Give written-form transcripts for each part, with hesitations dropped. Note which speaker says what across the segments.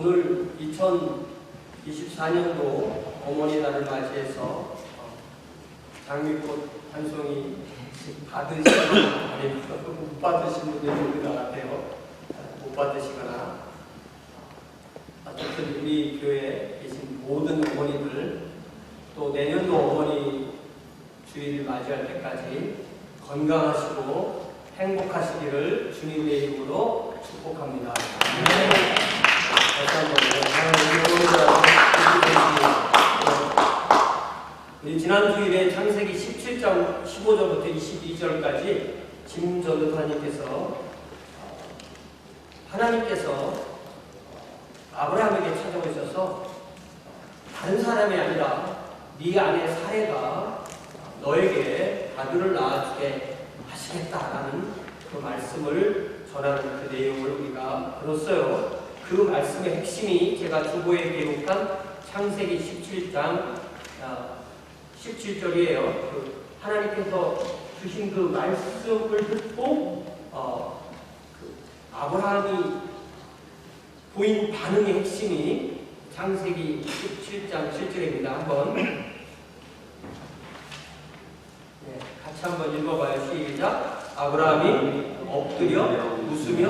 Speaker 1: 오늘 2024년도 어머니 날을 맞이해서 장미꽃 한 송이 받으시거나 아니면 못 받으신 분들이 있는 것 같아요. 못 받으시거나 어쨌든 우리 교회에 계신 모든 어머니들 또 내년도 어머니 주일을 맞이할 때까지 건강하시고 행복하시기를 주님의 이름으로 축복합니다. 다시 한번 우리 지난 주일에 창세기 17장 15절부터 22절까지 김전도사님께서 하나님께서 아브라함에게 찾아오셔서 다른 사람이 아니라 네 아내 사레가 너에게 아들을 낳아주게 하시겠다라는 그 말씀을 전하는 그 내용을 우리가 들었어요. 그 말씀의 핵심이 제가 주보에 기록한 창세기 17장 17절이에요. 그 하나님께서 주신 그 말씀을 듣고 그 아브라함이 보인 반응의 핵심이 창세기 17장 7절입니다. 한번 같이 한번 읽어봐요. 시작. 아브라함이 엎드려 웃으며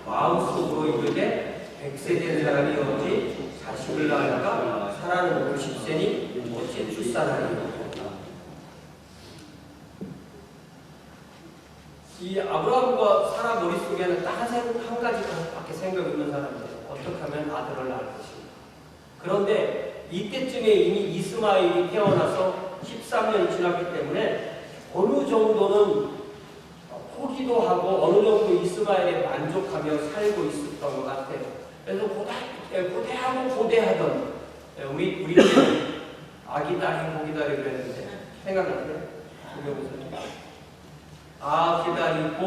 Speaker 1: 마음속으로 이르되 100세 된 사람이 어찌 자식을 낳을까? 사라는 90세니 어찌 출산하리까? 이 아브라함과 사라 머릿속에는 딱 한 가지밖에 생각이 있는 사람이에요. 어떻게 하면 아들을 낳을 것인가. 그런데 이때쯤에 이미 이스마엘이 태어나서 13년이 지났기 때문에 어느 정도는 포기도 하고 어느 정도 이스마엘에 만족하며 살고 있었던 것 같아요. 그래서 고대하고 고대하던 우리 때는 아기다리 고기다리 그랬는데 생각나세요? 기다리고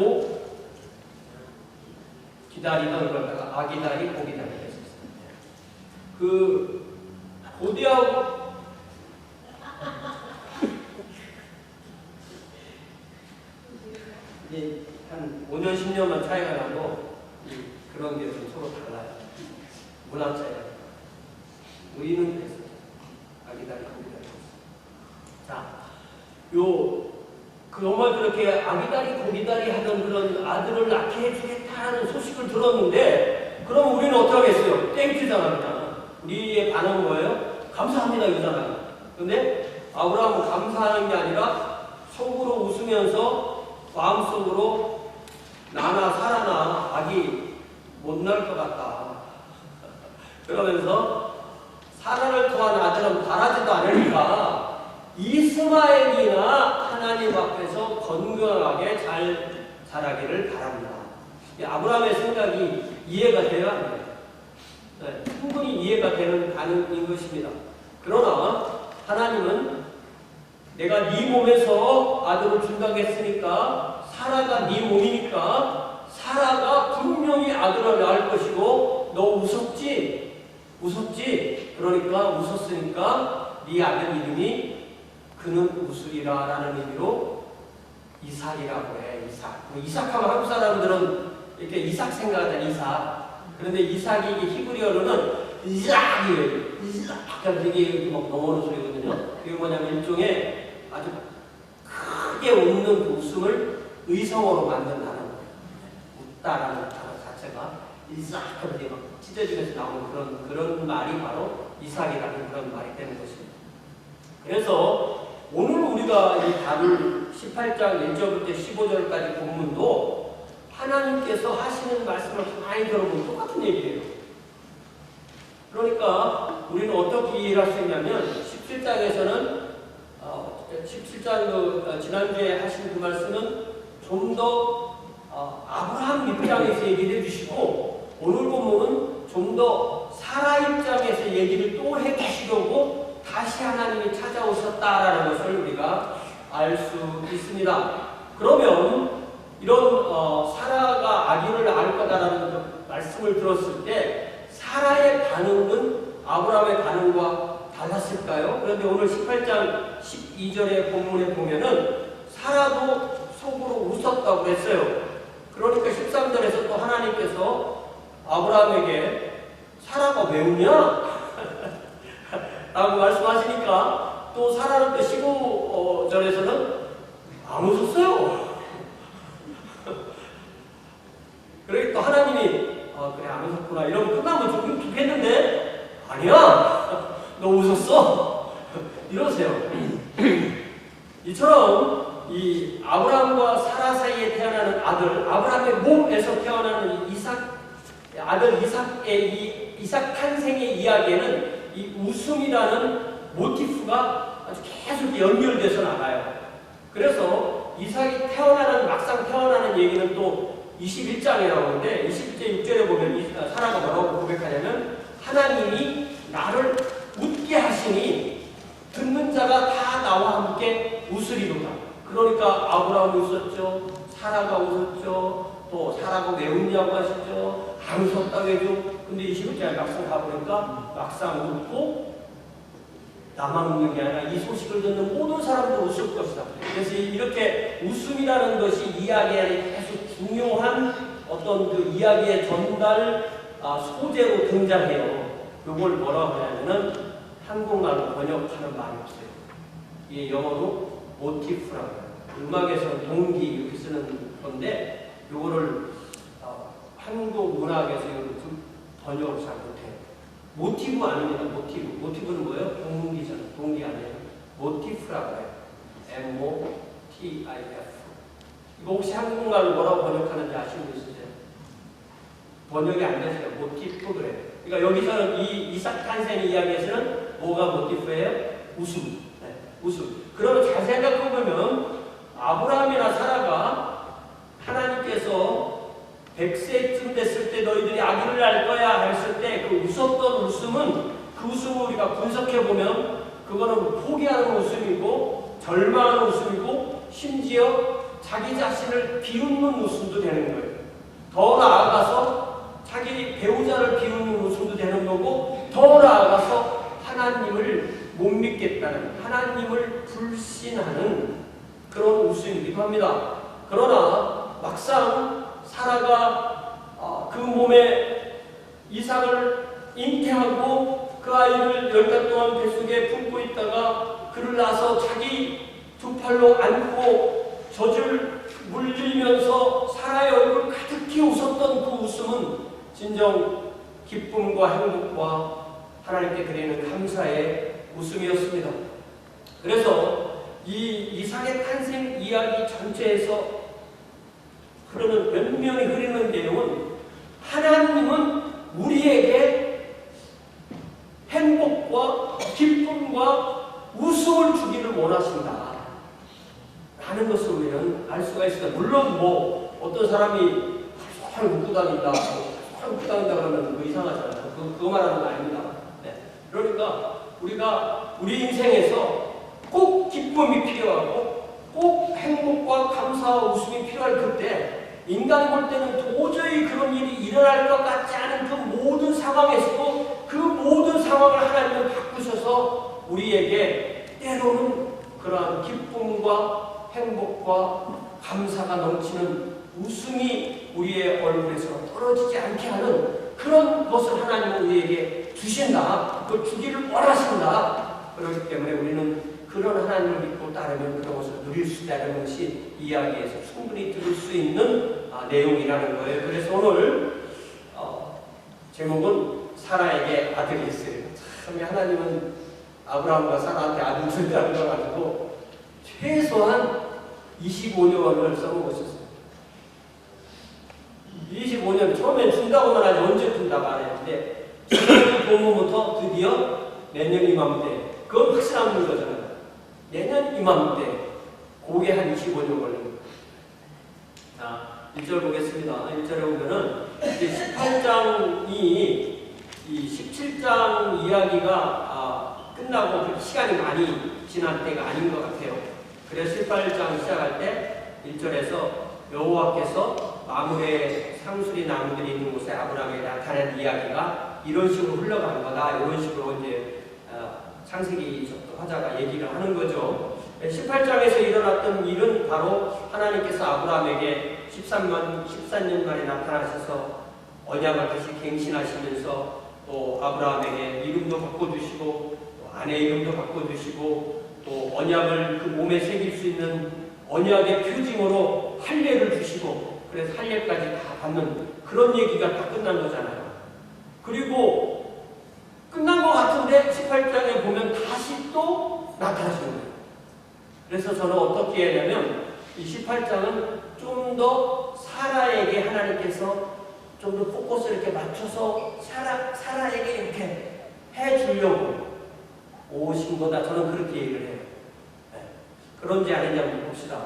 Speaker 1: 기다리던 그러다가 아기다리 고기다리 했었어요. 그 고대하고 한 5년 10년만 차이가 나도 그런 게 좀 서로 달라요. 문화 차이가. 우리는 그랬어요. 아기다리 고기다리. 자, 정말 그렇게 아기다리 고기다리 하던 그런 아들을 낳게 해주겠다는 소식을 들었는데, 그럼 우리는 어떻게 하겠어요? 땡큐잖아, 그냥. 우리의 반응은 뭐예요? 감사합니다, 이거잖아요. 근데 아브라함은 감사하는 게 아니라 속으로 웃으면서 마음속으로 나나 사라나 아기 못 낳을 것 같다. 그러면서 사라를 통한 아들은 바라지도 않으니까 이스마엘이나 하나님 앞에서 건강하게 잘 자라기를 바랍니다. 아브라함의 생각이 이해가 돼야 합니다. 충분히 이해가 되는 반응인 것입니다. 그러나 하나님은 내가 네 몸에서 아들을 준다고 했으니까 사라가 네 몸이니까 사라가 분명히 아들을 낳을 것이고 너 웃었지? 그러니까 웃었으니까 네 아들 이름이 그는 웃으리라 라는 의미로 이삭이라고 해. 이삭하면 한국 사람들은 이렇게 이삭 생각하잖아. 이삭. 그런데 이삭이 히브리어로는 이삭이에요. 이삭. 이게 막 넘어오는 소리거든요. 이게 뭐냐면 일종의 아주 크게 웃는 그 웃음을 의성어로 만든다는 거예요. 웃다라는 단어 자체가 이삭 하면서 막 찢어지면서 나오는 그런 말이 바로 이삭이라는 그런 말이 되는 것입니다. 그래서 오늘 우리가 이 다룰 18장 1절부터 15절까지 본문도 하나님께서 하시는 말씀을 많이 들어보면 똑같은 얘기예요. 그러니까 우리는 어떻게 이해할 수 있냐면 17장에서는 17장 지난주에 하신 그 말씀은 좀 더 아브라함 입장에서 얘기를 해주시고 오늘 본문은 좀 더 사라 입장에서 얘기를 또 해주시려고 다시 하나님이 찾아오셨다라는 것을 우리가 알 수 있습니다. 그러면 이런 사라가 아기를 낳을 거다라는 말씀을 들었을 때 사라의 반응은 아브라함의 반응과 달랐을까요? 그런데 오늘 18장 12절의 본문에 보면은 사라도 속으로 웃었다고 했어요. 그러니까 13절에서 또 하나님께서 아브라함에게 사라가 왜 웃냐? 라고 말씀하시니까 또 사라는 또 15절에서는 안 웃었어요. 그러니까 또 하나님이 그래 안 웃었구나 이러면 끝나면 좀 좋겠는데 아니야 너 웃었어 이러세요. 이처럼 이 아브라함과 사라 사이에 태어나는 아들 아브라함의 몸에서 태어나는 아들 이삭의 이삭 탄생의 이야기에는 이 웃음이라는 모티프가 아주 계속 연결돼서 나가요. 그래서 이삭이 막상 태어나는 얘기는 또 21장에 나오는데 21장 6절에 보면 사라가 뭐라고 고백하냐면 하나님이 나를 웃게 하시니 듣는 자가 다 나와 함께 웃으리로다. 그러니까 아브라함이 웃었죠. 사라가 웃었죠. 또 사라가 왜 웃냐고 하시죠. 안 웃었다고 해줘. 근데 21장에 막상 가보니까 막상 웃고 나만 웃는 게 아니라 이 소식을 듣는 모든 사람도 웃을 것이다. 그래서 이렇게 웃음이라는 것이 이야기 안에 계속 중요한 어떤 그 이야기의 전달 소재로 등장해요. 이걸 뭐라고 하냐면은 한국말로 번역하는 말이 없어요. 이게 영어로 모티프라고 해요. 음악에서 동기 이렇게 쓰는 건데 이거를 한국 문학에서 좀 번역을 잘 못해요. 모티브 아닙니다. 모티브. 모티브는 뭐예요? 동기잖아요. 동기 아니에요. 모티프라고 해요. M-O-T-I-F. 이거 혹시 한국말로 뭐라고 번역하는지 아시는 분 있으세요? 번역이 안 되세요. 모티프 그래요. 그러니까 여기서는 이 이삭 탄생 이야기에서는 뭐가 모티프예요? 웃음. 네, 웃음. 그러면 잘 생각해보면 아브라함이나 사라가 하나님께서 100세쯤 됐을 때 너희들이 아기를 낳을 거야 했을 때 그 웃었던 웃음은 그 웃음을 우리가 분석해보면 그거는 포기하는 웃음이고 절망하는 웃음이고 심지어 자기 자신을 비웃는 웃음도 되는 거예요. 더 나아가서 자기 배우자를 비웃는 웃음도 되는 거고 더 나아가서 하나님을 못 믿겠다는 하나님을 불신하는 그런 웃음이기도 합니다. 그러나 막상 사라가 그 몸에 이삭을 잉태하고 그 아이를 10달 동안 뱃속에 품고 있다가 그를 낳아서 자기 두 팔로 안고 젖을 물들이면서 사라의 얼굴 가득히 웃었던 그 웃음은 진정 기쁨과 행복과 하나님께 드리는 감사의 웃음이었습니다. 그래서 이 이삭의 탄생 이야기 전체에서 흐르는 면면이 흐르는 내용은 하나님은 우리에게 행복과 기쁨과 웃음을 주기를 원하신다 라는 것을 우리는 알 수가 있습니다. 물론 뭐 어떤 사람이 활 웃고 다닌다 활 웃고 다닌다 그러면 그거 이상하잖아요. 그거 말하는 거 아닙니다. 네. 그러니까 우리가 우리 인생에서 꼭 기쁨이 필요하고 꼭 행복과 감사와 웃음이 필요할 그때 인간이 볼 때는 도저히 그런 일이 일어날 것 같지 않은 그 모든 상황에서도 그 모든 상황을 하나님은 바꾸셔서 우리에게 때로는 그러한 기쁨과 행복과 감사가 넘치는 웃음이 우리의 얼굴에서 떨어지지 않게 하는 그런 것을 하나님은 우리에게 주신다. 그걸 주기를 원하신다. 그렇기 때문에 우리는 그런 하나님을 믿고 따르면 그런 것을 누릴 수 있다는 것이 이야기에서 충분히 들을 수 있는 내용이라는 거예요. 그래서 오늘 제목은 사라에게 아들이 있어요. 참 하나님은 아브라함과 사라한테 아들을 준다는 걸 가지고 최소한 25년을 써먹으셨어요. 25년 처음엔 준다고만 하지 언제 준다고 안 했는데 지난 봄부터 드디어 내년 이맘때 그건 확실한 거잖아요. 내년 이맘때 그게 한 25년 걸린 거예요. 자, 1절 보겠습니다. 1절에 보면은 이제 18장이 이 17장 이야기가 끝나고 시간이 많이 지난 때가 아닌 것 같아요. 그래서 18장 시작할 때 1절에서 여호와께서 마므레 상수리 나무들이 있는 곳에 아브라함에게 나타낸 이야기가 이런 식으로 흘러가는 거다. 이런 식으로 이제 창세기 화자가 얘기를 하는 거죠. 18장에서 일어났던 일은 바로 하나님께서 아브라함에게 14년 만에 나타나셔서 언약을 다시 갱신하시면서 또 아브라함에게 이름도 바꿔주시고 또 아내 이름도 바꿔주시고 또 언약을 그 몸에 새길 수 있는 언약의 표징으로 할례를 주시고 그래서 할례까지 다 받는 그런 얘기가 다 끝난 거잖아요. 그리고 끝난 것 같은데 18장에 보면 다시 또 나타나시는 거예요. 그래서 저는 어떻게 했냐면 이 18장은 좀 더 사라에게 하나님께서 좀 더 포커스를 이렇게 맞춰서 사라에게 이렇게 해주려고 오신 거다. 저는 그렇게 얘기를 해요. 네. 그런지 아닌지 한번 봅시다.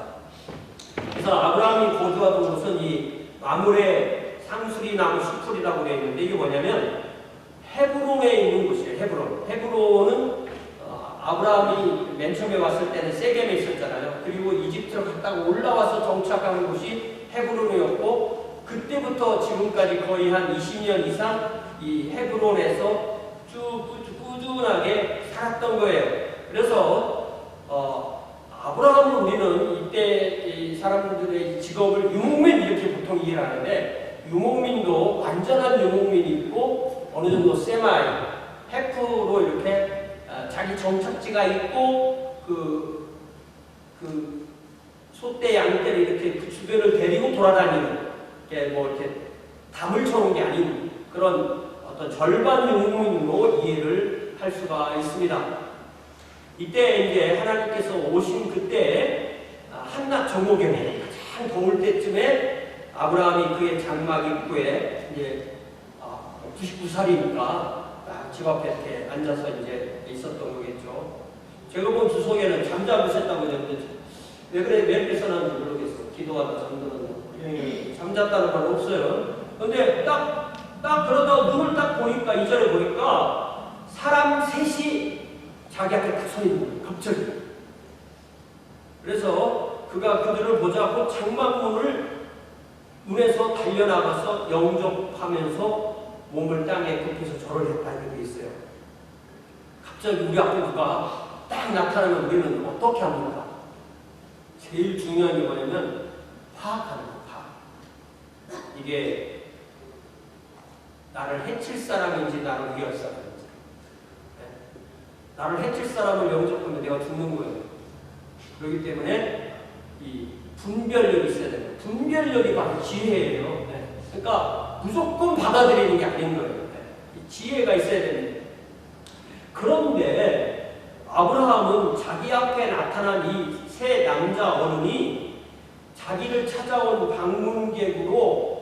Speaker 1: 그래서 아브라함이 거주하던 곳은 이 마므레 상수리 나무 수풀이라고 되어 있는데 이게 뭐냐면 헤브론에 있는 곳이에요. 헤브론은 아브라함이 맨 처음에 왔을 때는 세겜에 있었잖아요. 그리고 이집트로 갔다가 올라와서 정착한 곳이 헤브론이었고 그때부터 지금까지 거의 한 20년 이상 이 헤브론에서 쭉 꾸준하게 살았던 거예요. 그래서 아브라함을 우리는 이때 이 사람들의 직업을 유목민 이렇게 보통 이해를 하는데 유목민도 완전한 유목민이 있고 어느 정도 세마이, 해프로 이렇게 자기 정착지가 있고 그 소떼 양떼를 이렇게 그 주변을 데리고 돌아다니는 이렇게 담을 쳐놓은 게 아닌 그런 어떤 절반 유목민으로 이해를 할 수가 있습니다. 이때 이제 하나님께서 오신 그때 한낮 정오경에 가장 더울 때쯤에 아브라함이 그의 장막 입구에 이제 99살이니까 집 앞에 이렇게 앉아서 이제 있었던 거겠죠. 제가 본 주석에는 잠자으셨다고 했는데 왜 그래 왜 뺏어놨는지 모르겠어. 기도하다 잠드는 잠잤다는 말 없어요. 근데 딱 그러다가 눈을 딱 보니까 이전에 보니까 사람 셋이 자기 앞에 딱 서 있는 거예요. 갑자기. 그래서 그가 그들을 보자고 장막문을 문에서 달려나가서 영접하면서 몸을 땅에 굽혀서 절을 했다는 게 있어요. 갑자기 우리 앞에 누가 딱 나타나면 우리는 어떻게 합니까? 제일 중요한 게 뭐냐면 파악하는 거, 파악. 이게 나를 해칠 사람인지 나를 위할 사람인지. 네? 나를 해칠 사람을 영접하면 내가 죽는 거예요. 그렇기 때문에 이 분별력이 있어야 됩니다. 분별력이 바로 지혜예요. 네. 그러니까 무조건 받아들이는 게 아닌 거예요. 네. 지혜가 있어야 됩니다. 그런데 아브라함은 자기 앞에 나타난 이 세 남자 어른이 자기를 찾아온 방문객으로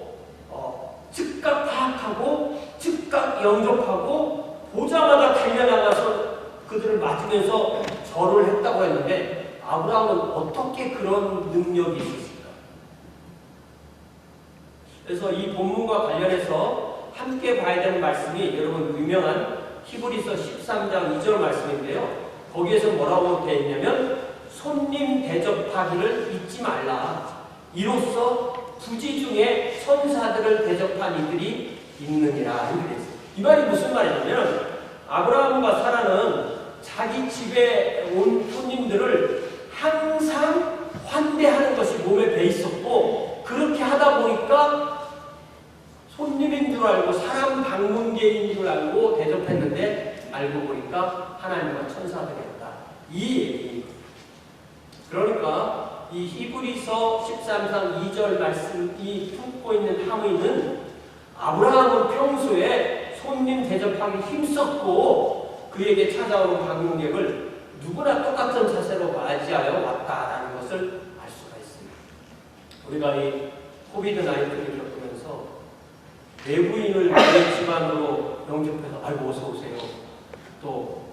Speaker 1: 즉각 파악하고 즉각 영접하고 보자마자 달려나가서 그들을 맞으면서 절을 했다고 했는데 아브라함은 어떻게 그런 능력이 있었을까? 그래서 이 본문과 관련해서 함께 봐야 되는 말씀이 여러분 유명한 히브리서 13장 2절 말씀인데요. 거기에서 뭐라고 되어 있냐면 손님 대접하기를 잊지 말라. 이로써 부지 중에 천사들을 대접한 이들이 있느니라. 이 말이 무슨 말이냐면 아브라함과 사라는 자기 집에 온 손님들을 항상 환대하는 것이 몸에 배 있었고 그렇게 하다 보니까 손님인 줄 알고 사람 방문객인 줄 알고 대접했는데 알고 보니까 하나님과 천사들이었다. 이 얘기. 그러니까 이 히브리서 13장 2절 말씀이 품고 있는 함의는 아브라함은 평소에 손님 대접하기 힘썼고 그에게 찾아오는 방문객을 누구나 똑같은 자세로 맞이하여 왔다라는 것을 알 수가 있습니다. 우리가 이 코비드-19를 겪으면서 외부인을 내 집안으로 영접해서 아이고 어서 오세요. 또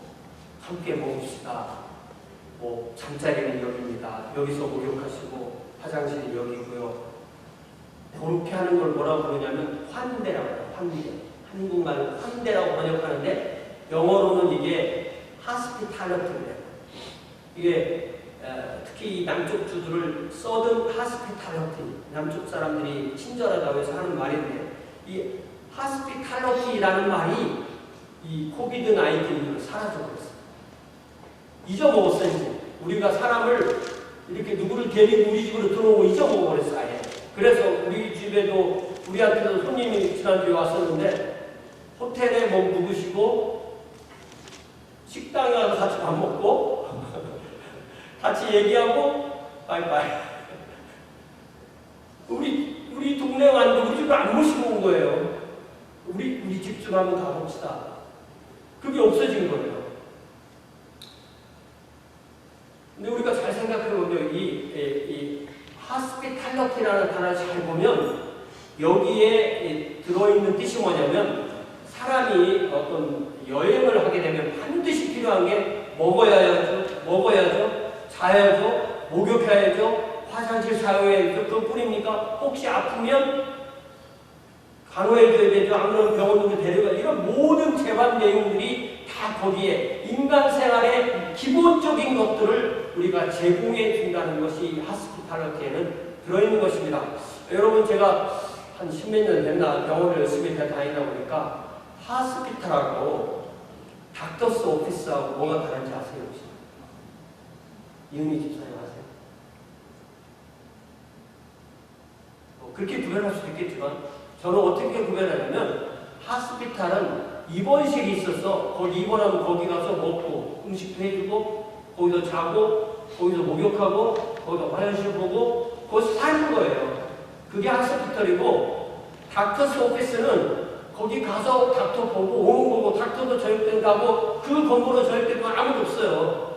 Speaker 1: 함께 먹읍시다. 뭐 잠자리는 여기입니다. 여기서 목욕하시고 화장실이 여기고요. 그렇게 하는 걸 뭐라고 부르냐면 환대라고 해요. 환대. 한국말로 환대라고 번역하는데 영어로는 이게 하스피탈리티예요. 이게 특히 이 남쪽 주들을 서든 하스피탈리티, 남쪽 사람들이 친절하다고 해서 하는 말인데 이 하스피탈리티라는 말이 이 코비드-19로 사라져버렸어요. 잊어먹었어요. 이제. 우리가 사람을 이렇게 누구를 데리고 우리 집으로 들어오고 잊어먹어버렸어요. 아예. 그래서 우리 집에도 우리한테도 손님이 지난주에 왔었는데 호텔에 묵으시고 식당에 가서 같이 밥 먹고 같이 얘기하고 바이바이. 우리 동네 왔는데 우리 집을 안 모시고 온 거예요. 우리 집 좀 한번 가봅시다. 그게 없어진 거예요. 근데 우리가 잘 생각해보면 이 하스피탈리티라는 단어를 잘 보면 여기에 들어있는 뜻이 뭐냐면 사람이 어떤 여행을 하게 되면 반드시 필요한 게 먹어야죠, 자야죠, 목욕해야죠, 화장실 사용해야죠. 그것뿐입니까? 혹시 아프면 간호해줘야 되죠. 아무런 병원으로 데려가. 이런 모든 재반 내용들이 다 거기에 인간 생활의 기본적인 것들을 우리가 제공해 준다는 것이 하스피탈리티에는 들어있는 것입니다. 여러분, 제가 한 십몇 년 됐나 병원을 열심히 다니다 보니까 하스피탈하고 닥터스 오피스하고 뭐가 다른지 아세요? 혹시? 이은희 집사님 아세요? 그렇게 구별할 수도 있겠지만 저는 어떻게 구별하냐면 하스피탈은 입원실이 있어서 거기 입원하면 거기 가서 먹고 음식도 해주고 거기서 자고 거기서 목욕하고 거기서 화장실 보고 거기서 사는 거예요. 그게 하스피탈이고 닥터스 오피스는 거기 가서 닥터 보고 오는 거고 닥터도 저녁때 가고 그 건물은 저녁때 아무도 없어요.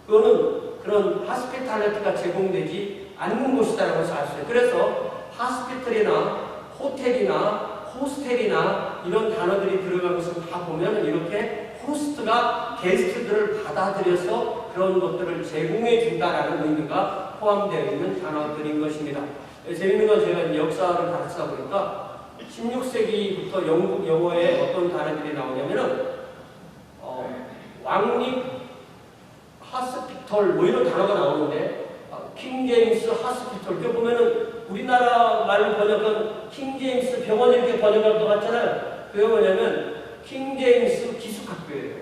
Speaker 1: 그거는 그런 하스피탈리티가 제공되지 않는 곳이다라고 해서 알 수 있어요. 그래서 하스피탈이나 호텔이나 호스텔이나 이런 단어들이 들어간 것을 다 보면 이렇게 호스트가 게스트들을 받아들여서 그런 것들을 제공해 준다라는 의미가 포함되어 있는 단어들인 것입니다. 재밌는 건 제가 역사를 가르치다 보니까 16세기부터 영국 영어에 어떤 단어들이 나오냐면은 왕립 하스피털 뭐 이런 단어가 나오는데 킹 제임스 하스피털 이렇게 보면은 우리나라 말로 번역한 킹 제임스 병원 이렇게 번역할 것 같잖아요. 그게 뭐냐면 킹 제임스 기숙학교예요.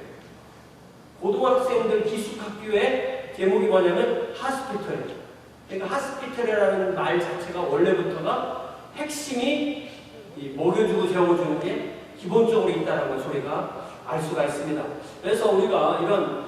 Speaker 1: 고등학생들 기숙학교의 제목이 뭐냐면 하스피털이에요. 그러니까 하스피털이라는 말 자체가 원래부터가 핵심이 먹여주고 재워주는 게 기본적으로 있다는 소리가 알 수가 있습니다. 그래서 우리가 이런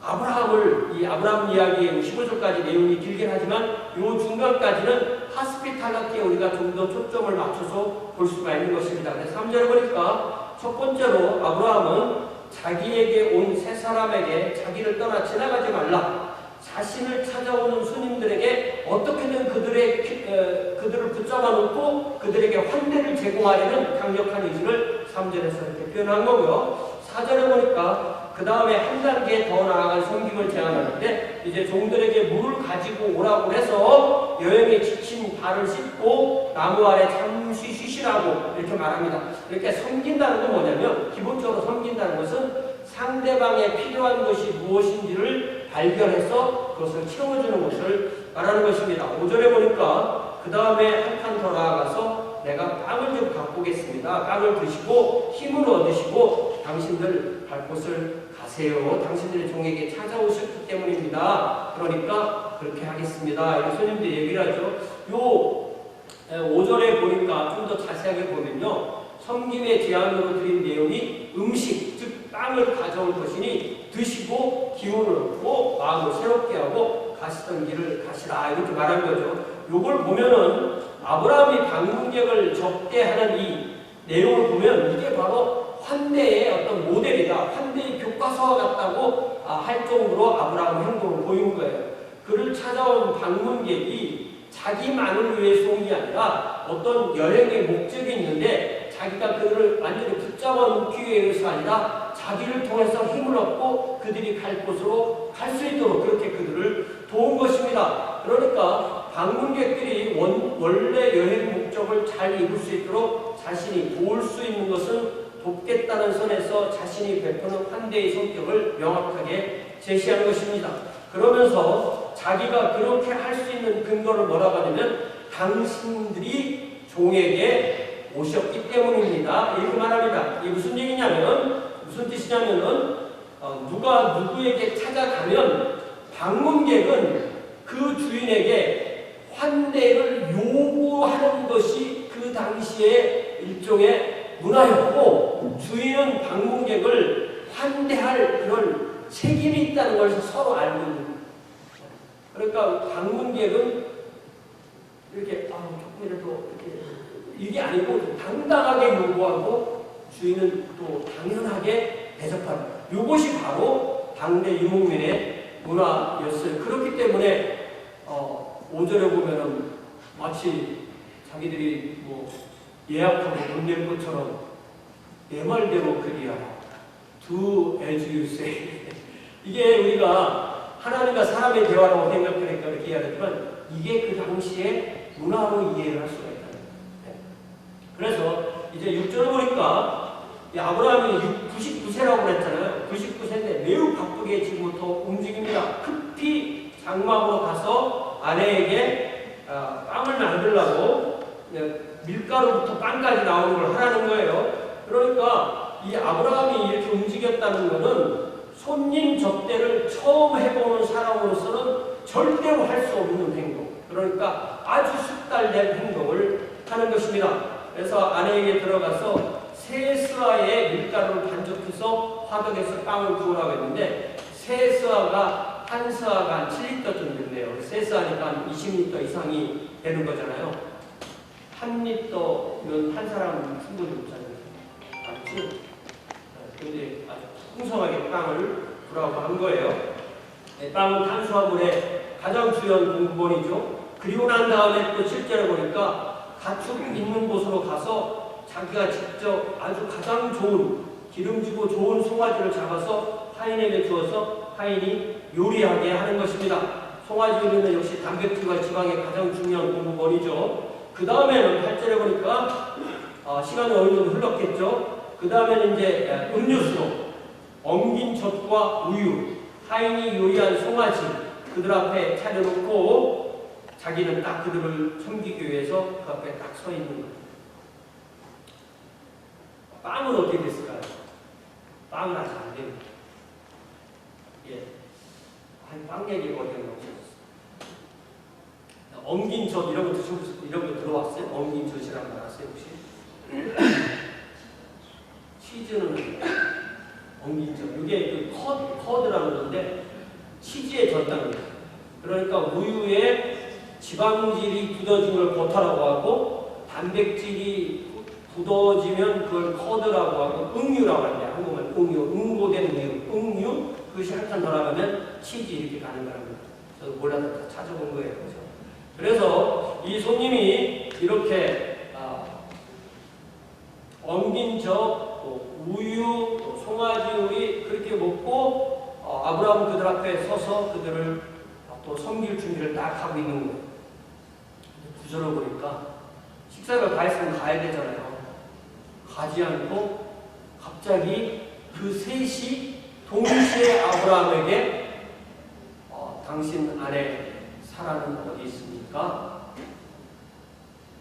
Speaker 1: 아브라함 이야기의 15절까지 내용이 길긴 하지만 이 중간까지는 하스피탈리티에 우리가 좀 더 초점을 맞춰서 볼 수가 있는 것입니다. 그래서 3절을 보니까 첫 번째로 아브라함은 자기에게 온 세 사람에게 자기를 떠나 지나가지 말라. 자신을 찾아오는 손님들에게 어떻게든 그들을 붙잡아 놓고 그들에게 환대를 제공하려는 강력한 의지를 3절에서 이렇게 표현한 거고요. 4절에 보니까 그 다음에 한 단계 더 나아간 섬김을 제안하는데 이제 종들에게 물을 가지고 오라고 해서 여행에 지친 발을 씻고 나무 아래 잠시 쉬시라고 이렇게 말합니다. 이렇게 섬긴다는 건 뭐냐면 기본적으로 섬긴다는 것은 상대방에 필요한 것이 무엇인지를 발견해서 그것을 채워주는 것을 말하는 것입니다. 5절에 보니까 그 다음에 한 칸 더 나아가서 내가 빵을 좀 갖고 오겠습니다. 빵을 드시고 힘을 얻으시고 당신들 갈 곳을 가세요. 당신들의 종에게 찾아오셨기 때문입니다. 그러니까 그렇게 하겠습니다. 이렇게 손님들이 얘기를 하죠. 요 5절에 보니까 좀 더 자세하게 보면요. 섬김의 제안으로 드린 내용이 음식, 즉 빵을 가져올 것이니 드시고 기운을 얻고 마음을 새롭게 하고 가시던 길을 가시라 이렇게 말한 거죠. 요걸 보면은 아브라함이 방문객을 접대하는 이 내용을 보면 이게 바로 환대의 어떤 모델이다. 환대의 교과서와 같다고 할 정도로 아브라함의 행동을 보인 거예요. 그를 찾아온 방문객이 자기만을 위해서 온 게 아니라 어떤 여행의 목적이 있는데 자기가 그들을 완전히 붙잡아 놓기 위해서 아니라 자기를 통해서 힘을 얻고 그들이 갈 곳으로 갈 수 있도록 그렇게 그들을 도운 것입니다. 그러니까 방문객들이 원래 여행 목적을 잘 이룰 수 있도록 자신이 도울 수 있는 것은 돕겠다는 선에서 자신이 베푸는 환대의 성격을 명확하게 제시한 것입니다. 그러면서 자기가 그렇게 할 수 있는 근거를 뭐라고 하냐면 당신들이 종에게 오셨기 때문입니다. 이렇게 말합니다. 이게 무슨 얘기냐면 무슨 뜻이냐면은 누가 누구에게 찾아가면 방문객은 그 주인에게 환대를 요구하는 것이 그 당시에 일종의 문화였고 주인은 방문객을 환대할 그런 책임이 있다는 걸 서로 알고 있는 거예요. 그러니까 방문객은 이렇게 조금이라도 이렇게 이게 아니고 당당하게 요구하고 주인은 또 당연하게 대접하는 거예요. 이것이 바로 당대 유목민의 문화였어요. 그렇기 때문에 5절에 보면은 마치 자기들이 뭐 예약하고 돈 낼 것처럼 내 말대로 그리하라. Do as you say. 이게 우리가 하나님과 사람의 대화라고 생각하니까 이렇게 이야기하지만 이게 그 당시에 문화로 이해를 할 수가 있다는 거예요. 그래서 이제 6절을 보니까 아브라함이 99세라고 그랬잖아요. 99세인데 매우 바쁘게 지금부터 움직입니다. 급히 장막으로 가서 아내에게 빵을 만들라고 밀가루부터 빵까지 나오는 걸 하라는 거예요. 그러니까 이 아브라함이 이렇게 움직였다는 것은 손님 접대를 처음 해보는 사람으로서는 절대로 할 수 없는 행동. 그러니까 아주 숙달된 행동을 하는 것입니다. 그래서 아내에게 들어가서 세 스와의 밀가루를 반죽해서 화덕에서 빵을 구우라고 했는데 세 스와가 한 스와가 한 7리터 정도 된대요. 세 스와니까 20리터 이상이 되는 거잖아요. 한 리터면 한 사람은 충분히 먹잖아요. 맞지? 그런데 아주 풍성하게 빵을 구라고 한 거예요. 빵은 탄수화물의 가장 중요한 공급원이죠. 그리고 난 다음에 또 실제로 보니까 가축 있는 곳으로 가서 자기가 직접 아주 가장 좋은 기름지고 좋은 송아지를 잡아서 하인에게 주어서 하인이 요리하게 하는 것입니다. 송아지 요리는 역시 단백질과 지방의 가장 중요한 공급원이죠. 그 다음에는 8절에 보니까 시간이 어느 정도 흘렀겠죠. 그 다음에는 이제 음료수로 엉긴 젖과 우유, 하인이 요리한 송아지 그들 앞에 차려놓고 자기는 딱 그들을 섬기기 위해서 그 앞에 딱 서 있는 거예요. 빵은 어떻게 됐을까요? 빵은 아직 안 됩니다. 예, 빵 얘기가 어디 나오셨어요? 엉긴 젖 이런 거 들어왔어요? 엉긴 젖이라는 거 알았어요 혹시? 치즈는 엉긴 젖. 이게 그 커드라는 건데 치즈에 젖다는 거예요. 그러니까 우유에 지방질이 굳어진 걸 버터라고 하고 단백질이 굳어지면 그걸 커드라고 하고 응유라고 합니다. 한국말 응유, 응고된 우유, 응유. 그것이 한참 더 나가면 치즈 이렇게 가는 거랍니다. 저도 몰라서 다 찾아본 거예요. 그렇죠? 그래서 이 손님이 이렇게 엉긴 젖, 또 우유, 또 송아지 요리 그렇게 먹고 아브라함은 그들 앞에 서서 그들을 또 섬길 준비를 딱 하고 있는 거예요. 구절을 보니까 식사를 다 했으면 가야 되잖아요. 가지 않고 갑자기 그 셋이 동시에 아브라함에게 당신 아내 사라는 어디 있습니까?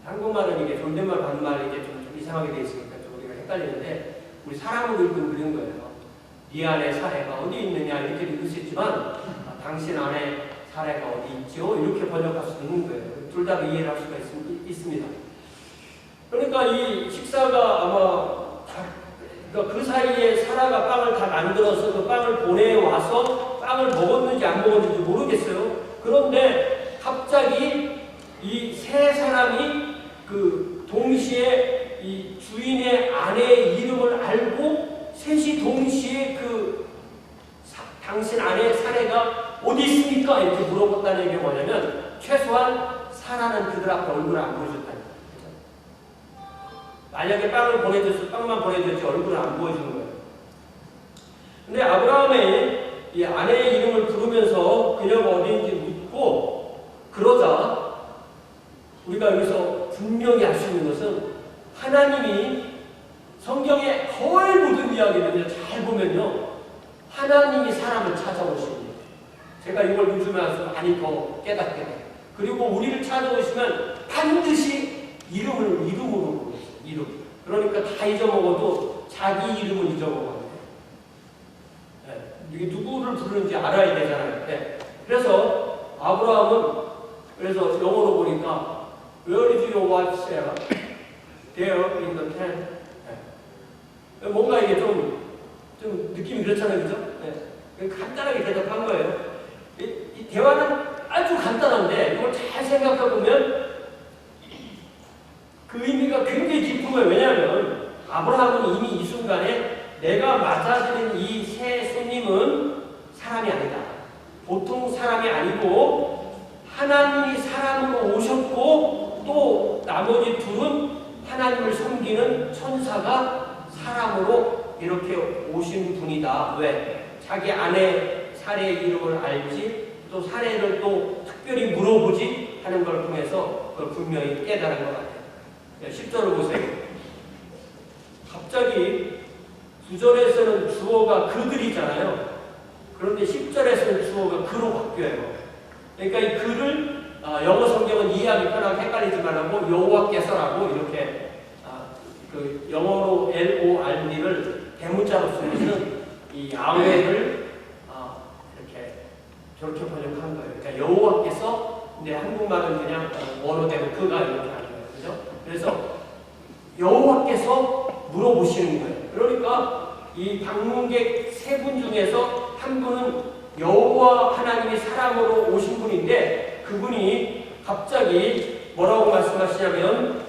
Speaker 1: 한국말은 이게 존댓말 반말 이게 좀 이상하게 돼 있으니까 좀 우리가 헷갈리는데 우리 사람으로 읽으면 그런 거예요. 네 아내 사례가 어디 있느냐 이렇게 읽을 수 있지만 당신 아내 사례가 어디 있죠? 이렇게 번역할 수 있는 거예요. 둘 다 이해를 할 수가 있습니다. 그러니까 이 식사가 아마 그러니까 그 사이에 사라가 빵을 다 만들어서 그 빵을 보내와서 빵을 먹었는지 안 먹었는지 모르겠어요. 그런데 갑자기 이 세 사람이 그 동시에 이 주인의 아내의 이름을 알고 셋이 동시에 그 당신 아내의 사례가 어디 있습니까? 이렇게 물어봤다는 얘기가 뭐냐면 최소한 사라는 그들 앞에 얼굴을 안 보여줬다는 거예요. 만약에 빵을 보내줬을 빵만 보내줬지 얼굴을 안 보여주는 거예요. 근데 아브라함의 이 아내의 이름을 부르면서 그녀가 어디인지 묻고 그러자 우리가 여기서 분명히 알 수 있는 것은 하나님이 성경의 거의 모든 이야기는요 잘 보면요 하나님이 사람을 찾아오십니다. 제가 이걸 요즘에 와서 많이 더 깨닫게 돼요. 그리고 우리를 찾아오시면 반드시 이름으로 부르세요. 이름. 그러니까 다 잊어먹어도 자기 이름은 잊어먹어요. 네. 이게 누구를 부르는지 알아야 되잖아요. 네. 그래서 아브라함은 그래서 영어로 보니까 Where is your wife Sarah? There in the tent. 네. 뭔가 이게 좀 느낌이 그렇잖아요. 그죠? 네. 간단하게 대답한 거예요. 이 대화는 아주 간단한데 이걸 잘 생각해 보면 그 의미가 굉장히 깊은 거예요. 왜냐하면 아브라함은 이미 이 순간에 내가 맞아들인 이 새 손님은 사람이 아니다. 보통 사람이 아니고 하나님이 사람으로 오셨고 또 나머지 둘은 하나님을 섬기는 천사가 사람으로 이렇게 오신 분이다. 왜? 자기 아내 사례의 이름을 알지 또 사례를 또 특별히 물어보지 하는 걸 통해서 그걸 분명히 깨달은 것 같아요. 10절을 보세요. 갑자기 9절에서는 주어가 그들이잖아요. 그런데 10절에서는 주어가 그로 바뀌어요. 그러니까 이 그를 영어 성경은 이해하기 편하게 헷갈리지 말라고 여호와께서라고 이렇게 그 영어로 LORD를 대문자로 쓰면은 이 야훼를 이렇게 저렇게 번역한 거예요. 그러니까 여호와께서 근데 한국말은 그냥 원어대로 그가 이렇게 하는 거예요. 그죠? 그래서 여호와께서 물어보시는 거예요. 그러니까 이 방문객 세 분 중에서 한 분은 여호와 하나님이 사람으로 오신 분인데 그분이 갑자기 뭐라고 말씀하시냐면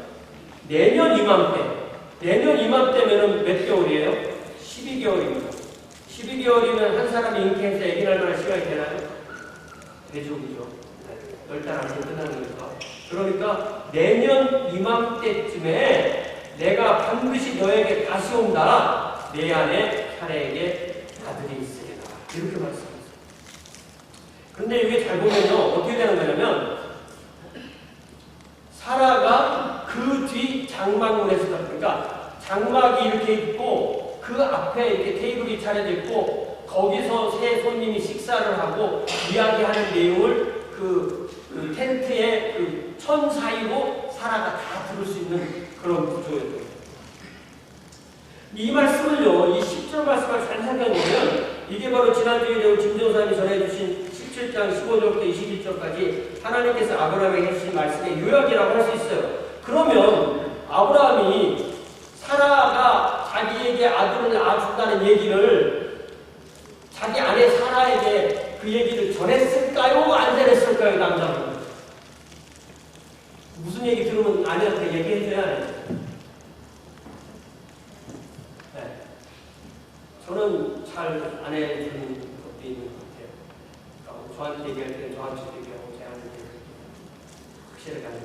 Speaker 1: 내년 이맘때면은 몇 개월이에요? 12개월입니다. 12개월이면 한 사람이 잉태해서 애기 날 만한 시간이 되나요? 되죠, 그죠? 10달 안에 끝나는 거니까. 그러니까 내년 이맘때쯤에 내가 반드시 너에게 다시 온다. 내 안에 사례에게 아들이 있으리라. 이렇게 말씀하셨어요. 그런데 이게 잘 보면요. 어떻게 되는 거냐면 사라가 그 뒤 장막문에서 그러니까 장막이 이렇게 있고 그 앞에 이렇게 테이블이 차려져 있고 거기서 새 손님이 식사를 하고 이야기하는 내용을 그 텐트의 그 천 사이로 사라가 다 들을 수 있는 그런 구조였어요. 이 말씀을요, 이 10절 말씀을 잘 생각해보면 이게 바로 지난주에 배운 김종사님이 전해주신 17장 15절부터 21절까지 하나님께서 아브라함에게 해주신 말씀의 요약이라고 할 수 있어요. 그러면 아브라함이 사라가 자기에게 아들을 낳아준다는 얘기를 자기 아내 사라에게 그 얘기를 전했을까요? 안 전했을까요? 남자분. 무슨 얘기 들으면 아내한테 얘기해줘야 해요. 네. 저는 잘 안 해주는 것도 있는 것 같아요. 그러니까 저한테 얘기할 때는 저한테 얘기하고 제한테 확실하게 하는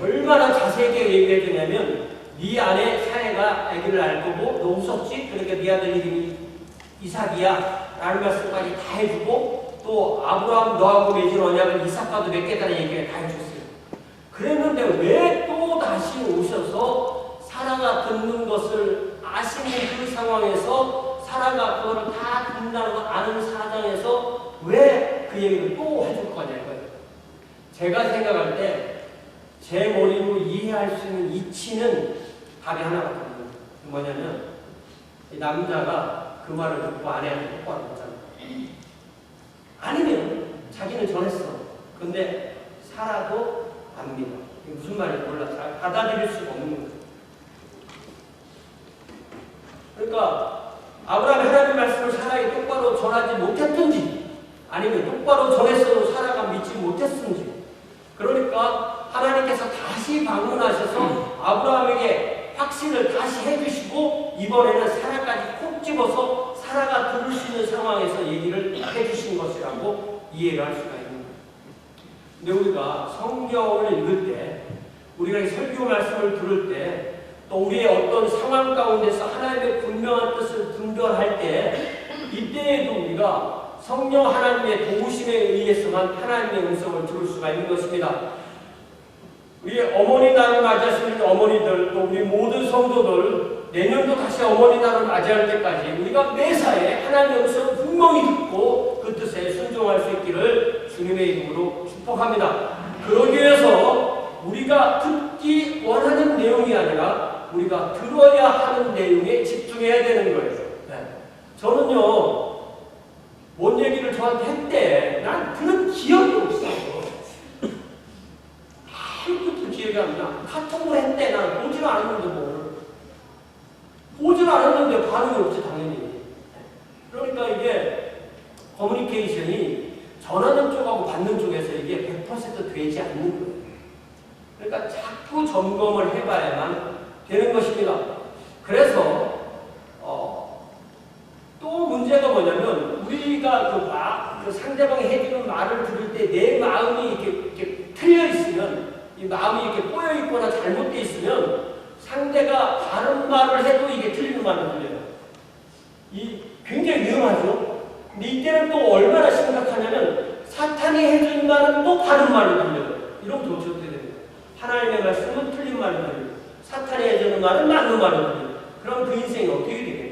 Speaker 1: 얼마나 자세하게 얘기해주냐면 네 아내 사례가 아기를 낳을 거고 너 웃었지? 그러니까 네 아들 이름이 이삭이야 라는 말씀까지 다 해주고 또 아브라함 너하고 맺은 언약을 이삭과도 맺겠다는 얘기를 다 해줬어요. 그랬는데 왜 또 다시 오셔서 사라가 듣는 것을 아시는 그 상황에서 사라가 그거를 다 듣는다는 걸 아는 사장에서 왜 그 얘기를 또 해줄 거냐고요. 제가 생각할 때 제 머리로 이해할 수 있는 이치는 답이 하나 같거든요. 뭐냐면 이 남자가 그 말을 듣고 아내한테 똑바로 묻잖아요. 아니면 자기는 전했어. 근데 사라도 안 믿어. 이게 무슨 말인지 몰라. 잘 받아들일 수가 없는 거예요. 그러니까 아브라함이 하나님의 말씀을 사라에게 똑바로 전하지 못했든지 아니면 똑바로 전했어도 사라가 믿지 못했든지 그러니까 하나님께서 다시 방문하셔서 아브라함에게 확신을 다시 해주시고 이번에는 사라까지 콕 집어서 사라가 들을 수 있는 상황에서 얘기를 해주신 것이라고 이해를 할 수가 있는 거예요. 근데 우리가 성경을 읽을 때 우리가 설교 말씀을 들을 때 또 우리의 어떤 상황 가운데서 하나님의 분명한 뜻을 분별할 때 이때에도 우리가 성령 하나님의 도우심에 의해서만 하나님의 음성을 들을 수가 있는 것입니다. 우리 어머니날을 맞이하시는 어머니들 또 우리 모든 성도들 내년도 다시 어머니날을 맞이할 때까지 우리가 매사에 하나님의 음성을 분명히 듣고 그 뜻에 순종할 수 있기를 주님의 이름으로 축복합니다. 그러기 위해서 우리가 듣기 원하는 내용이 아니라 우리가 들어야 하는 내용에 집중해야 되는 거예요. 네. 저는요 뭔 얘기를 저한테 했대 난 들은 기억이 없어. 아무것도 기억이 안 나. 카톡을 했대 난 보지도 않았는데 뭘. 알았는데 반응이 없지, 당연히. 그러니까 이게 커뮤니케이션이 전하는 쪽하고 받는 쪽에서 이게 100% 되지 않는 거예요. 그러니까 자꾸 점검을 해봐야만 되는 것입니다. 그래서 또 문제가 뭐냐면 우리가 그 상대방이 해주는 말을 들을 때 내 마음이 이렇게 틀려 있으면, 이 마음이 이렇게 꼬여 있거나 잘못되어 있으면 상대가 다른 말을 해도 이게 틀리는 말을 들려요. 이 굉장히 위험하죠. 근데 이때는 또 얼마나 심각하냐면 사탄이 해준 말은 또 다른 말을 들려요. 이러면 도대체 어떻게 됩니까? 하나님의 말씀은 틀린 말을 들려요. 사탄이 해주는 말은 맞는 말을 들려요. 그럼 그 인생이 어떻게 되겠어요?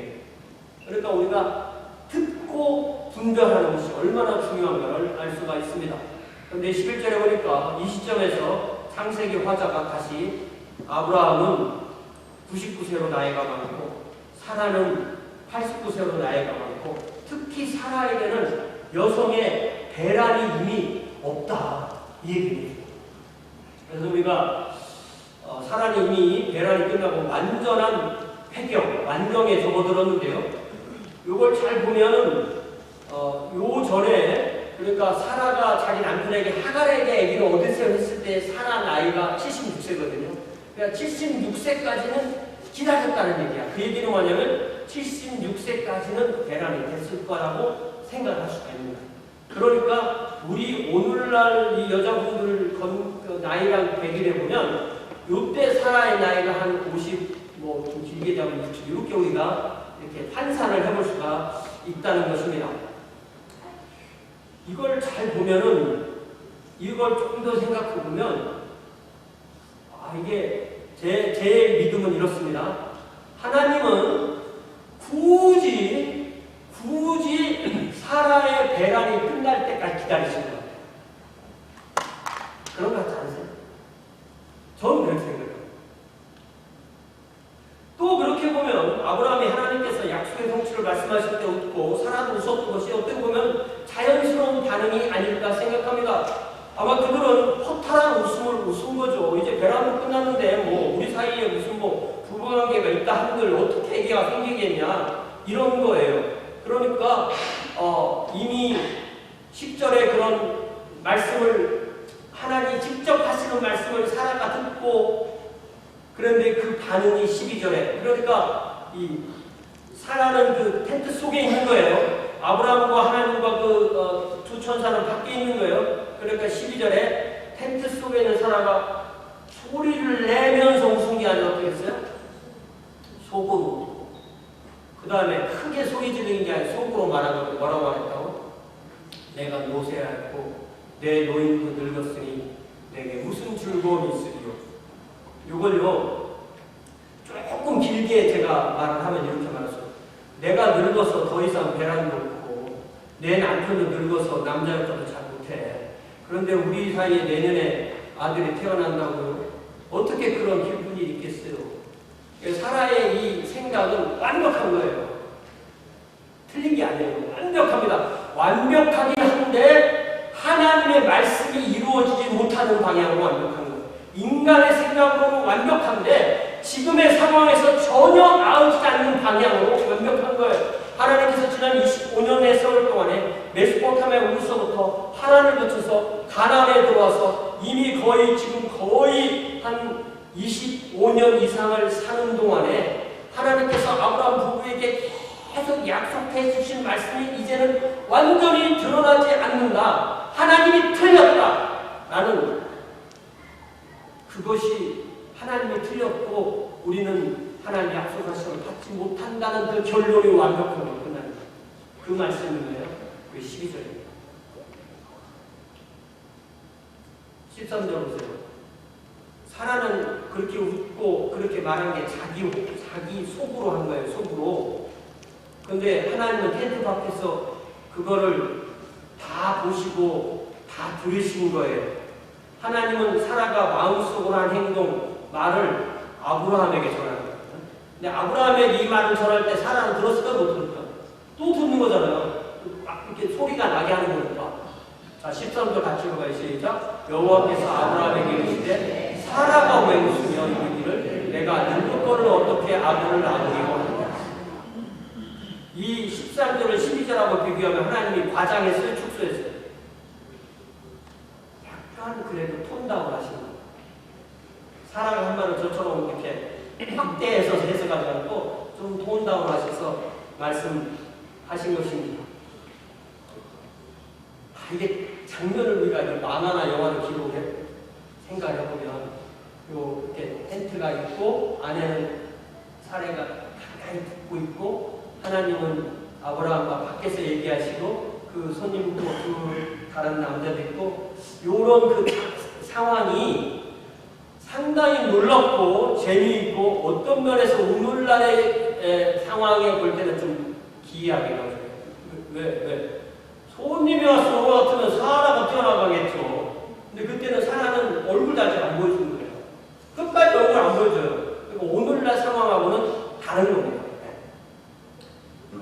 Speaker 1: 그러니까 우리가 듣고 분별하는 것이 얼마나 중요한가를 알 수가 있습니다. 그런데 11절에 보니까 이 시점에서 창세기 화자가 다시 아브라함은 99세로 나이가 많고 사라는 89세로 나이가 많고 특히 사라에게는 여성의 배란이 이미 없다, 이 얘기입니다. 그래서 우리가 사라는 이미 배란이 끝나고 완전한 폐경, 완경에 접어들었는데요. 이걸 잘 보면은 요 전에, 그러니까 사라가 자기 남편에게 하갈에게 아기를 얻으세요 했을 때 사라 나이가 76세거든요. 그러니까 76세까지는 기다렸다는 얘기야. 그 얘기는 뭐냐면 76세까지는 배란이 됐을 거라고 생각할 수가 있는 거야. 그러니까 우리 오늘날 이 여자분들 나이랑 비교해 보면 요때 사라의 나이가 한 50, 좀 길게 잡으면 60, 이렇게 우리가 이렇게 환산을 해볼 수가 있다는 것입니다. 이걸 잘 보면은, 이걸 조금 더 생각해 보면, 이게 제 믿음은 이렇습니다. 하나님은 굳이 사라의 배란이 끝날 때까지 기다리신 것 같아요. 그런 것 같지 않으세요? 저는 그렇게 생각해요. 또 그렇게 보면 아브라함이 하나님께서 약속의 성취를 말씀하실 때 웃고 사라도 웃었던 것이 어떻게 보면 자연스러운 반응이 아닐까 생각합니다. 아마 그들은 허탈한 웃음을 웃은 거죠. 이제 배란은 끝났는데 우리 사이에 무슨 부부관계가 있다 한들 어떻게 애기가 생기겠냐, 이런 거예요. 그러니까 이미 10절에 그런 말씀을, 하나님이 직접 하시는 말씀을 사라가 듣고, 그런데 그 반응이 12절에, 그러니까 이 사라는 그 텐트 속에 있는 거예요. 아브라함과 하나님과 두 천사는 밖에 있는 거예요. 그러니까 12절에 텐트 속에 있는 사라가 소리를 내면서 웃은 게 아니라 어떻게 했어요? 속으로. 그 다음에 크게 소리 지르는 게 아니라 속으로 말하고, 뭐라고 말했다고? 내가 노쇠하였고 내 노인도 늙었으니 내게 무슨 즐거움이 있으리요. 이걸요 조금 길게 제가 말을 하면 이렇게 말했어요. 내가 늙어서 더 이상 배란도 없고 내 남편도 늙어서 남자였다도 잘 못해. 그런데 우리 사이에 내년에 아들이 태어난다고요? 어떻게 그런 기분이 있겠어요? 사라의 이 생각은 완벽한 거예요. 틀린 게 아니에요. 완벽합니다. 완벽하긴 한데 하나님의 말씀이 이루어지지 못하는 방향으로 완벽한 거예요. 인간의 생각으로는 완벽한데 지금의 상황에서 전혀 나오지 않는 방향으로 완벽한 거예요. 하나님께서 지난 25년의 세월 동안에 메소포타미아로부터 하나님을 거쳐서 가나안에 들어와서 이미 지금 거의 한 25년 이상을 사는 동안에 하나님께서 아브라함 부부에게 계속 약속해 주신 말씀이 이제는 완전히 드러나지 않는다. 하나님이 틀렸다. 나는 그것이 하나님이 틀렸고 우리는 하나님 약속하심을 받지 못한다는 그 결론이 완벽하게 끝납니다. 그 말씀이 뭐예요? 그 12절입니다. 13절 보세요. 사라는 그렇게 웃고 그렇게 말한 게 자기 속으로 한 거예요. 속으로. 그런데 하나님은 텐트 밖에서 그거를 다 보시고 다 들으신 거예요. 하나님은 사라가 마음속으로 한 행동, 말을 아브라함에게 전하는 거예요. 근데 아브라함에게 이 말을 전할 때 사라는 들었을까 못 들었을까? 또 듣는 거잖아요. 이렇게 소리가 나게 하는 거니까. 자, 13절 같이 읽어봐요. 시작. 여호와께서 아브라함에게 이르시되 사라가 왜 웃으며 이르기를 내가 늙을 거를 어떻게 아들을 낳으리요 하느냐. 이 13절을 12절하고 비교하면 하나님이 과장했어요, 축소했어요? 약간 그래도 톤다운 하시는 거예요. 사랑을 한마디로 저처럼 이렇게 확대해서 해석하지 않고 좀 톤다운 하셔서 말씀하신 것입니다. 이게 장면을 우리가 만화나 영화를 기록해 생각해보면 이렇게 텐트가 있고 안에는 사례가 가까이 붙고 있고 하나님은 아브라함과 밖에서 얘기하시고 그 손님도 그 다른 남자도 있고 이런 그 상황이 상당히 놀랍고 재미있고 어떤 면에서 오늘날의 상황에 볼 때는 좀 기이하게 가져요. 왜? 손님이 와서 오늘 같으면 사라가 뛰어나가겠죠. 근데 그때는 사라는 얼굴 자체를 안 보여주는 거예요. 끝까지 얼굴 안 보여줘요. 그리고 오늘날 상황하고는 다른 겁니다.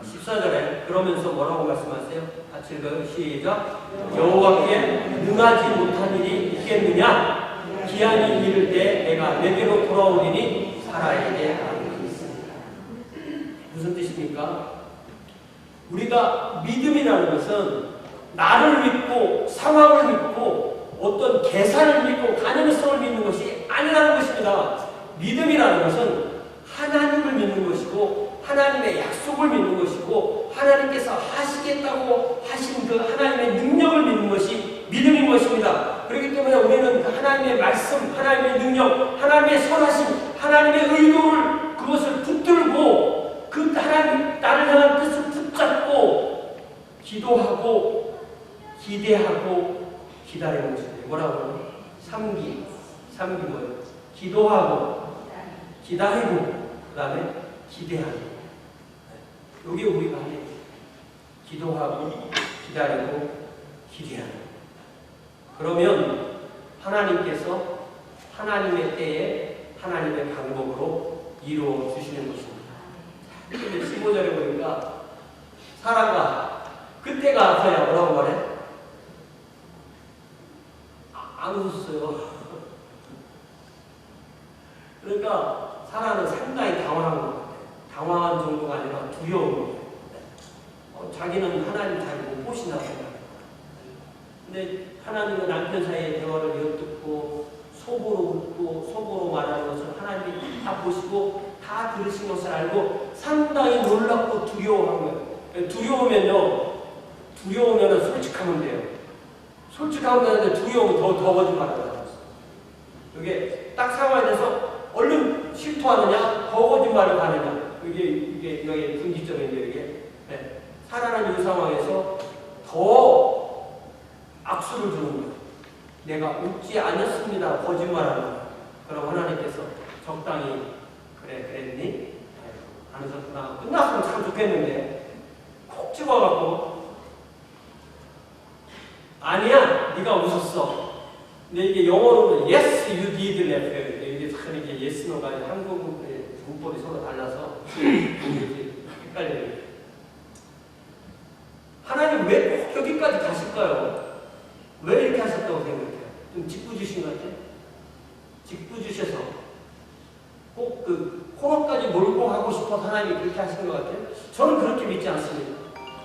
Speaker 1: 14절에 그러면서 뭐라고 말씀하세요? 같이 읽어요. 시작. 여호와께 능하지 못한 일이 있겠느냐? 기한이 이를 때 내가 내게로 돌아오리니 사라에게 알리겠습니다. 무슨 뜻입니까? 우리가 믿음이라는 것은 나를 믿고 상황을 믿고 어떤 계산을 믿고 가능성을 믿는 것이 아니라는 것입니다. 믿음이라는 것은 하나님을 믿는 것이고 하나님의 약속을 믿는 것이고 하나님께서 하시겠다고 하신 그 하나님의 능력을 믿는 것이 믿음인 것입니다. 그렇기 때문에 우리는 그 하나님의 말씀, 하나님의 능력, 하나님의 선하심, 하나님의 의도를 그것을 붙들고 그 하나님 나를 향한 뜻을 붙잡고 기도하고 기대하고 기다리는 것입니다. 뭐라고? 삼기 뭐예요? 기도하고 기다리고 그 다음에 기대하고 이게 우리가 하는 기도하고 기다리고 기대하고 그러면 하나님께서 하나님의 때에 하나님의 방법으로 이루어 주시는 것입니다. 근데 15절에 보니까 사라가 그때가 와서야 뭐라고 말해? 안 웃었어요. 그러니까 사라는 상당히 당황한 것 같아요. 당황한 정도가 아니라 두려운 거예요. 자기는 하나님 잘 못 보신다고 생각해요. 근데 하나님은 남편 사이의 대화를 엿듣고 속으로 웃고 속으로 말하는 것을 하나님이 다 보시고 다 들으신 것을 알고 상당히 놀랍고 두려워한 거예요. 두려우면 솔직하면 돼요. 솔직하면 되는데 두려우면 더 거짓말하잖아요. 이게 딱 상황에 대해서 얼른 실토하느냐, 더 거짓말을 하느냐. 이게 여기 분기점인데 이게 사라는 이 상황에서 더 악수를 주는 거예요. 내가 웃지 않았습니다. 거짓말하는 거예요. 그럼 하나님께서 적당히 그랬니? 안 웃었구나. 끝났으면 참 좋겠는데 콕 집어갖고 아니야, 네가 웃었어. 근데 이게 영어로는 yes, you did laugh. 이게 참 이게 yes, no가 한국의 문법이 서로 달라서 헷갈려요. 하나님 왜 꼭 여기까지 가실까요? 왜 이렇게 하셨다고 생각해요? 좀 짓궂으신 것 같아요? 짓궂으셔서 꼭 그 코너까지 몰고 가고 싶어서 하나님이 그렇게 하시는 것 같아요? 저는 그렇게 믿지 않습니다.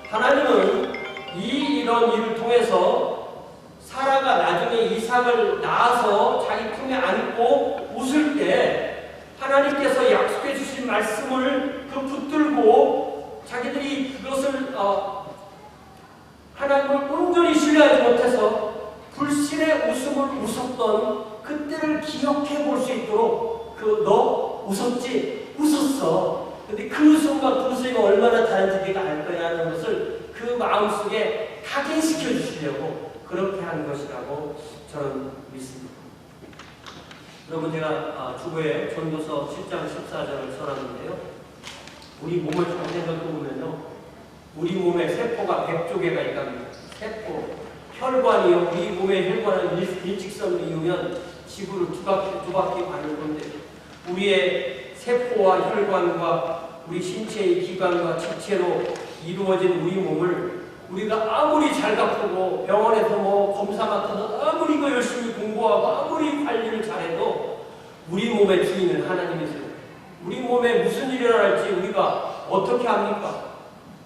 Speaker 1: 하나님은 이런 일을 통해서 사라가 나중에 이삭을 낳아서 자기 품에 안고 웃을 때 하나님께서 약속해 주신 말씀을 붙들고 자기들이 그것을 하나님을 온전히 신뢰하지 못해서 불신의 웃음을 웃었던 그때를 기억해 볼 수 있도록 너 웃었지? 웃었어. 근데 그 웃음과 그 웃음이 얼마나 다른지 네가 알 거야 하는 것을 그 마음속에 각인시켜 주시려고 그렇게 한 것이라고 저는 믿습니다. 여러분 제가 주보에 전도서 7장 14절을 써놨는데요. 우리 몸을 잘 생각해 보면요. 우리 몸에 세포가 100조개가 있답니다. 세포, 혈관이요. 우리 몸의 혈관은 일직선을 이루면 지구를 두 바퀴 가는 건데 우리의 세포와 혈관과 우리 신체의 기관과 지체로 이루어진 우리 몸을 우리가 아무리 잘 가꾸고 병원에서 검사 맡아서 아무리 열심히 공부하고 아무리 관리를 잘해도 우리 몸의 주인은 하나님이세요. 우리 몸에 무슨 일이 일어날지 우리가 어떻게 합니까?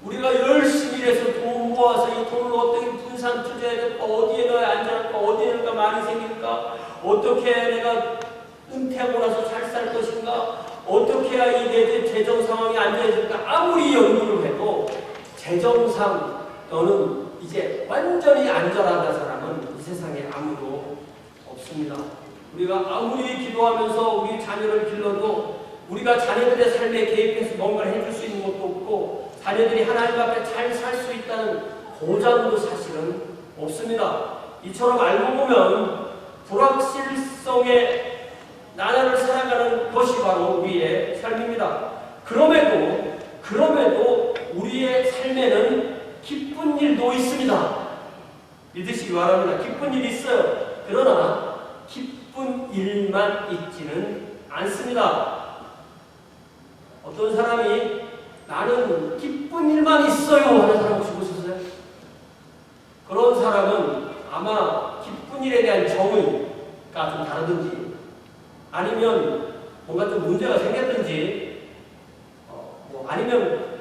Speaker 1: 우리가 열심히 일해서 돈 모아서 이 돈을 어떻게 분산 투자해야 될까, 어디에 넣어야 안전할까, 어디에 넣을까 많이 생길까, 어떻게 내가 은퇴하고 나서 잘 살 것인가, 어떻게 해야 이 내 재정 상황이 안전해질까. 아무리 연구를 해도 재정상 너는 이제 완전히 안전하다 사람은 이 세상에 아무도 없습니다. 우리가 아무리 기도하면서 우리 자녀를 길러도 우리가 자녀들의 삶에 개입해서 뭔가를 해줄 수 있는 것도 없고, 자녀들이 하나님 앞에 잘 살 수 있다는 보장도 사실은 없습니다. 이처럼 알고 보면 불확실성의 나날을 살아가는 것이 바로 우리의 삶입니다. 그럼에도 우리의 삶에는 기쁜 일도 있습니다. 믿으시기 바랍니다. 기쁜 일이 있어요. 그러나 기쁜 일만 있지는 않습니다. 어떤 사람이 나는 기쁜 일만 있어요 하는 사람 혹시 보셨어요? 그런 사람은 아마 기쁜 일에 대한 정의가 좀 다르든지, 아니면 뭔가 좀 문제가 생겼든지, 아니면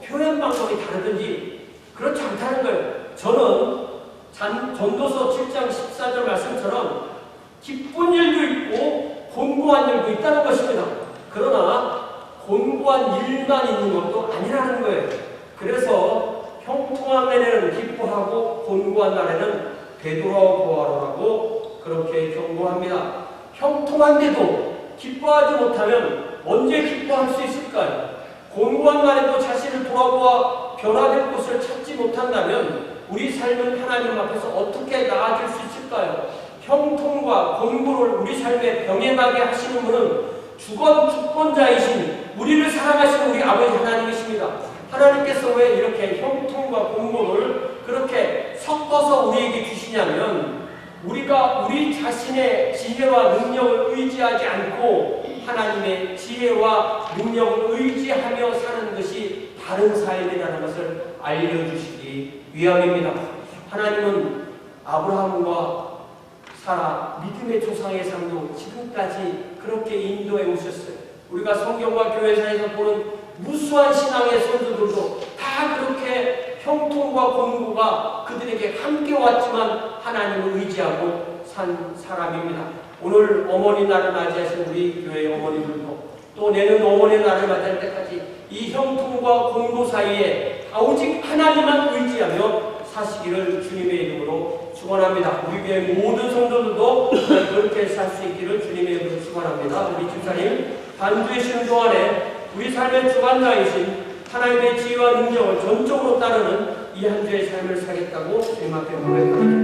Speaker 1: 표현 방법이 다르든지 그렇지 않다는 거예요. 저는 전도서 7장 14절 말씀처럼 기쁜 일도 있고 곤고한 일도 있다는 것입니다. 그러나 곤고한 일만 있는 것도 아니라는 거예요. 그래서 형통한 날에는 기뻐하고 곤고한 날에는 되돌아보아라고 그렇게 경고합니다. 형통한데도 기뻐하지 못하면 언제 기뻐할 수 있을까요? 곤고한 날에도 자신을 돌아보아 변화될 곳을 찾지 못한다면 우리 삶은 하나님 앞에서 어떻게 나아질 수 있을까요? 형통과 곤고를 우리 삶에 병행하게 하시는 분은 주권자이신 우리를 사랑하시는 우리 아버지 하나님이십니다. 하나님께서 왜 이렇게 형통과 곤고를 그렇게 섞어서 우리에게 주시냐면, 우리가 우리 자신의 지혜와 능력을 의지하지 않고 하나님의 지혜와 능력을 의지하며 사는 것이 바른 삶이라는 것을 알려주시기 위함입니다. 하나님은 아브라함과 사라 믿음의 조상의 삶도 지금까지 그렇게 인도해 오셨어요. 우리가 성경과 교회사에서 보는 무수한 신앙의 선조들도 다 그렇게 형통과 곤고가 그들에게 함께 왔지만 하나님을 의지하고 산 사람입니다. 오늘 어머니 날을 맞이하신 우리 교회 어머니들도 또 내년 어머니 날을 맞이할 때까지 이 형통과 곤고 사이에 오직 하나님만 의지하며 사시기를 주님의 이름으로 축원합니다. 우리 교회 모든 성도들도 그렇게 살 수 있기를 주님의 이름으로 축원합니다. 우리 집사님 반주의 쉬는 동안에 우리 삶의 주관자이신 하나님의 지혜와 능력을 전적으로 따르는 이 한 주의 삶을 살겠다고 주님 앞에 고백합니다.